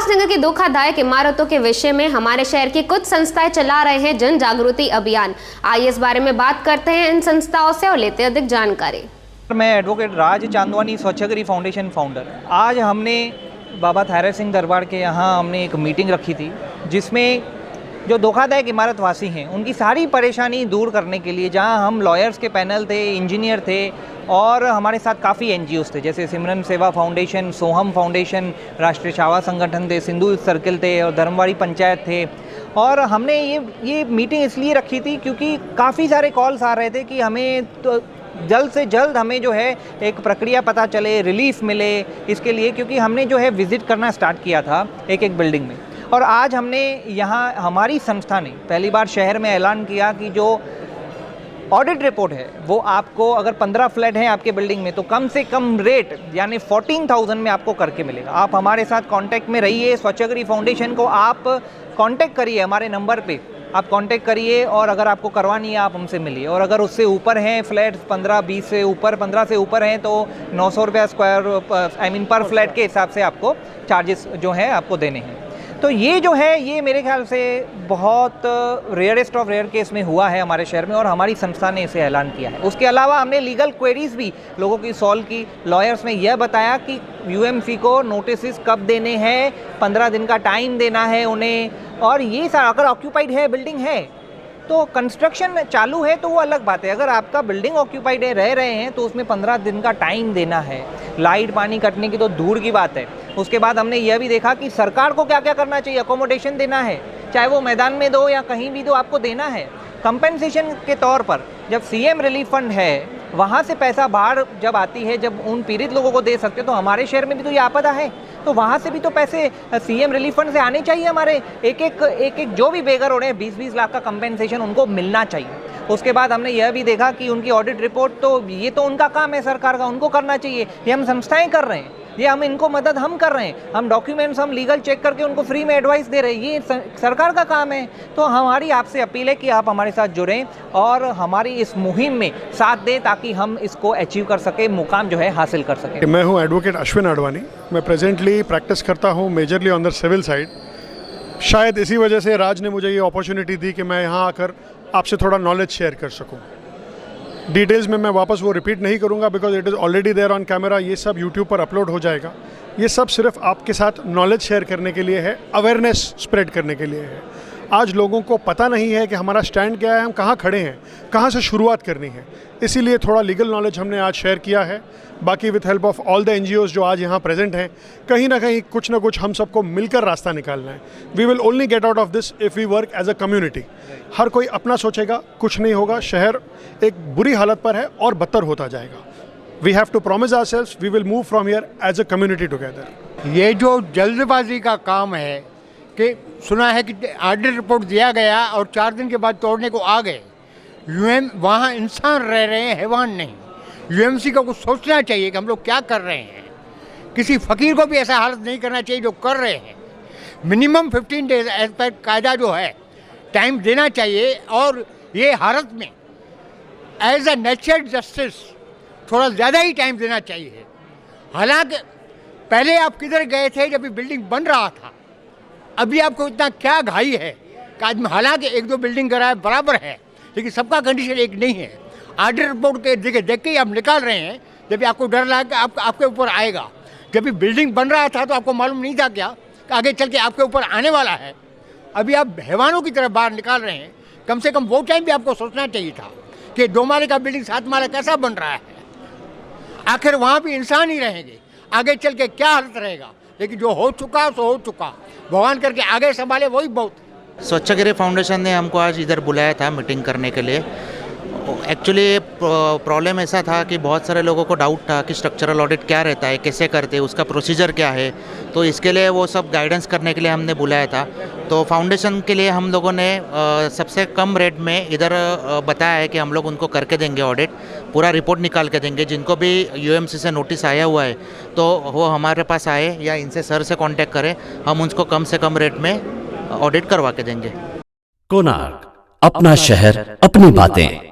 उल्लासनगर की धोखादायक इमारतों के विषय में हमारे शहर की कुछ संस्थाएं चला रहे हैं जन जागृति अभियान। आइए इस बारे में बात करते हैं इन संस्थाओं से और लेते हैं अधिक जानकारी। मैं एडवोकेट राज चांदवानी स्वच्छगिरी फाउंडेशन फाउंडर। आज हमने बाबा थायरा सिंह दरबार के यहाँ हमने एक मीटिंग रखी थी, जिसमें जो धोखादायक इमारत वासी हैं उनकी सारी परेशानी दूर करने के लिए, जहां हम लॉयर्स के पैनल थे, इंजीनियर थे और हमारे साथ काफ़ी एनजीओस थे, जैसे सिमरन सेवा फाउंडेशन, सोहम फाउंडेशन, राष्ट्रीय छावा संगठन थे, सिंधु सर्किल थे और धर्मवाड़ी पंचायत थे। और हमने ये मीटिंग इसलिए रखी थी क्योंकि काफ़ी सारे कॉल्स आ रहे थे कि हमें तो जल्द से जल्द हमें जो है एक प्रक्रिया पता चले, रिलीफ मिले इसके लिए, क्योंकि हमने जो है विज़िट करना स्टार्ट किया था एक एक बिल्डिंग में। और आज हमने यहाँ हमारी संस्था ने पहली बार शहर में ऐलान किया कि जो ऑडिट रिपोर्ट है वो आपको, अगर 15 फ्लैट हैं आपके बिल्डिंग में, तो कम से कम रेट यानी 14,000 में आपको करके मिलेगा। आप हमारे साथ कांटेक्ट में रहिए। स्वच्छगिरी फाउंडेशन को आप कांटेक्ट करिए, हमारे नंबर पे आप कांटेक्ट करिए और अगर आपको करवानी है आप हमसे मिलिए। और अगर उससे ऊपर हैं फ्लैट 15-20 से ऊपर, 15 से ऊपर हैं तो 900 रुपया स्क्वायर पर फ्लैट के हिसाब से आपको चार्जेस जो है आपको देने हैं। तो ये जो है ये मेरे ख्याल से बहुत रेयरेस्ट ऑफ रेयर केस में हुआ है हमारे शहर में और हमारी संस्था ने इसे ऐलान किया है। उसके अलावा हमने लीगल क्वेरीज भी लोगों की सॉल्व की। लॉयर्स ने यह बताया कि यूएमसी को नोटिस कब देने हैं, 15 दिन का टाइम देना है उन्हें। और ये सारा अगर ऑक्यूपाइड है, बिल्डिंग है तो कंस्ट्रक्शन चालू है तो वो अलग बात है। अगर आपका बिल्डिंग ऑक्यूपाइड है, रह रहे हैं, तो उसमें 15 दिन का टाइम देना है। लाइट पानी कटने की तो दूर की बात है। उसके बाद हमने यह भी देखा कि सरकार को क्या क्या करना चाहिए। अकोमोडेशन देना है, चाहे वो मैदान में दो या कहीं भी दो, आपको देना है। कंपेंसेशन के तौर पर जब सीएम रिलीफ फंड है वहाँ से पैसा बाहर जब आती है, जब उन पीड़ित लोगों को दे सकते हो, तो हमारे शहर में भी तो ये आपदा है, तो वहाँ से भी तो पैसे सीएम रिलीफ फंड से आने चाहिए। हमारे एक एक जो भी बेघर हो रहे हैं 20-20 लाख का कंपेंसेशन उनको मिलना चाहिए। उसके बाद हमने यह भी देखा कि उनकी ऑडिट रिपोर्ट, तो ये तो उनका काम है सरकार का, उनको करना चाहिए। ये हम संस्थाएं कर रहे हैं, ये हम इनको मदद हम कर रहे हैं, हम डॉक्यूमेंट्स हम लीगल चेक करके उनको फ्री में एडवाइस दे रहे हैं, ये सरकार का काम है। तो हमारी आपसे अपील है कि आप हमारे साथ जुड़ें और हमारी इस मुहिम में साथ दें ताकि हम इसको अचीव कर सके, मुकाम जो है हासिल कर सकें। मैं हूं एडवोकेट अश्विन आडवाणी। मैं प्रेजेंटली प्रैक्टिस करता हूं majorly on the civil side. शायद इसी वजह से राज ने मुझे ये अपॉर्चुनिटी दी कि मैं यहाँ आकर आपसे थोड़ा नॉलेज शेयर कर सकूँ। डिटेल्स में मैं वापस वो रिपीट नहीं करूँगा because it is already there on camera. ये सब यूट्यूब पर अपलोड हो जाएगा। ये सब सिर्फ आपके साथ नॉलेज शेयर करने के लिए है, अवेयरनेस स्प्रेड करने के लिए है। आज लोगों को पता नहीं है कि हमारा स्टैंड क्या है, हम कहाँ खड़े हैं, कहाँ से शुरुआत करनी है। इसीलिए थोड़ा लीगल नॉलेज हमने आज शेयर किया है। बाकी with help of all the NGOs जो आज यहाँ प्रेजेंट हैं, कहीं ना कहीं कुछ ना कुछ हम सबको मिलकर रास्ता निकालना है। We will only get out of this if we work as a community. हर कोई अपना सोचेगा, कुछ नहीं होगा। शहर एक बुरी हालत पर है और बदतर होता जाएगा। We have to promise ourselves we will move from here as a community together. ये जो जल्दबाजी का काम है कि सुना है कि ऑडिट रिपोर्ट दिया गया और 4 दिन के बाद तोड़ने को आ गए। वहाँ इंसान रह रहे हैं, हैवान नहीं। यूएमसी को कुछ सोचना चाहिए कि हम लोग क्या कर रहे हैं। किसी फ़कीर को भी ऐसा हालत नहीं करना चाहिए जो कर रहे हैं। मिनिमम 15 डेज एज पर कायदा जो है टाइम देना चाहिए। और ये हालत में एज अ नेचुरल जस्टिस थोड़ा ज़्यादा ही टाइम देना चाहिए। हालांकि पहले आप किधर गए थे जब ये बिल्डिंग बन रहा था, अभी आपको इतना क्या घाई है कि आदमी, हालांकि 1-2 बिल्डिंग कराए बराबर है लेकिन सबका कंडीशन एक नहीं है। ऑडिट रिपोर्ट के देख के ही आप निकाल रहे हैं, जब आपको डर लगा कि आपके ऊपर आएगा। जब ये बिल्डिंग बन रहा था तो आपको मालूम नहीं था क्या कि आगे चल के आपके ऊपर आने वाला है। अभी आप हैवानों की तरह बाहर निकाल रहे हैं। कम से कम वो टाइम भी आपको सोचना चाहिए था कि 2 माले का बिल्डिंग 7 माले कैसा बन रहा है। आखिर वहाँ भी इंसान ही रहेंगे, आगे चल के क्या हालत रहेगा। लेकिन जो हो चुका सो हो चुका, भगवान करके आगे संभाले वही बहुत। स्वच्छगिरी फाउंडेशन ने हमको आज इधर बुलाया था मीटिंग करने के लिए। एक्चुअली प्रॉब्लम ऐसा था कि बहुत सारे लोगों को डाउट था कि स्ट्रक्चरल ऑडिट क्या रहता है, कैसे करते हैं, उसका प्रोसीजर क्या है। तो इसके लिए वो सब गाइडेंस करने के लिए हमने बुलाया था। तो फाउंडेशन के लिए हम लोगों ने सबसे कम रेट में इधर बताया है कि हम लोग उनको करके देंगे ऑडिट, पूरा रिपोर्ट निकाल के देंगे। जिनको भी यूएमसी से नोटिस आया हुआ है तो वो हमारे पास आए या इनसे सर से कांटेक्ट करें, हम उनको कम से कम रेट में ऑडिट करवा के देंगे। कोणार्क, अपना शहर, अपनी बातें।